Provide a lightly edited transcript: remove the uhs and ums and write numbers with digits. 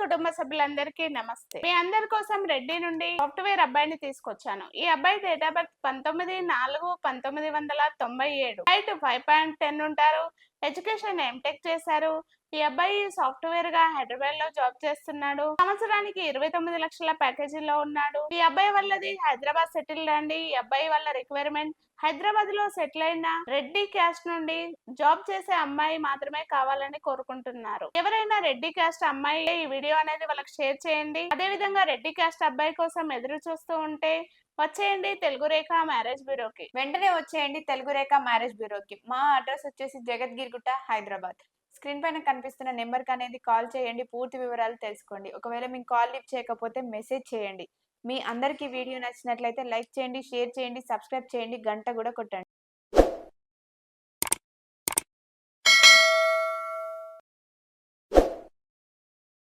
కుటుంబ సభ్యులందరికీ నమస్తే. మీ అందరి కోసం రెడ్డి నుండి సాఫ్ట్వేర్ అబ్బాయిని తీసుకొచ్చాను. ఈ అబ్బాయి డేట్ ఆఫ్ బర్త్ 19/4/1997. హైట్ 5.10 ఉంటారు. ఎడ్యుకేషన్ ఎంటెక్ చేశారు. ఈ అబ్బాయి సాఫ్ట్వేర్ గా హైదరాబాద్ లో జాబ్ చేస్తున్నాడు. సంవత్సరానికి 29 లక్షల ప్యాకేజీలో ఉన్నాడు. ఈ అబ్బాయి వాళ్ళది హైదరాబాద్ సెటిల్డ్ అండి. ఈ అబ్బాయి వాళ్ళ రిక్వైర్మెంట్ హైదరాబాద్ లో సెటిల్ అయిన రెడ్డి క్యాస్ట్ నుండి జాబ్ చేసే అమ్మాయి మాత్రమే కావాలని కోరుకుంటున్నారు. ఎవరైనా రెడ్డి క్యాస్ట్ అమ్మాయి ఈ వీడియో అనేది వాళ్ళకి షేర్ చేయండి. అదే విధంగా రెడ్డి క్యాస్ట్ అబ్బాయి కోసం ఎదురు చూస్తూ ఉంటే వచ్చేయండి తెలుగు రేఖ మ్యారేజ్ బ్యూరోకి. వెంటనే వచ్చేయండి తెలుగు రేఖ మ్యారేజ్ బ్యూరోకి. మా అడ్రస్ వచ్చేసి జగద్గిరిగుట్ట, హైదరాబాద్. స్క్రీన్ పైన కనిపిస్తున్న నెంబర్కి అనేది కాల్ చేయండి. పూర్తి వివరాలు తెలుసుకోండి. ఒకవేళ మీకు కాల్ లిఫ్ట్ చేయకపోతే మెసేజ్ చేయండి. మీ అందరికీ వీడియో నచ్చినట్లయితే లైక్ చేయండి, షేర్ చేయండి, సబ్స్క్రైబ్ చేయండి, గంట కూడా కొట్టండి.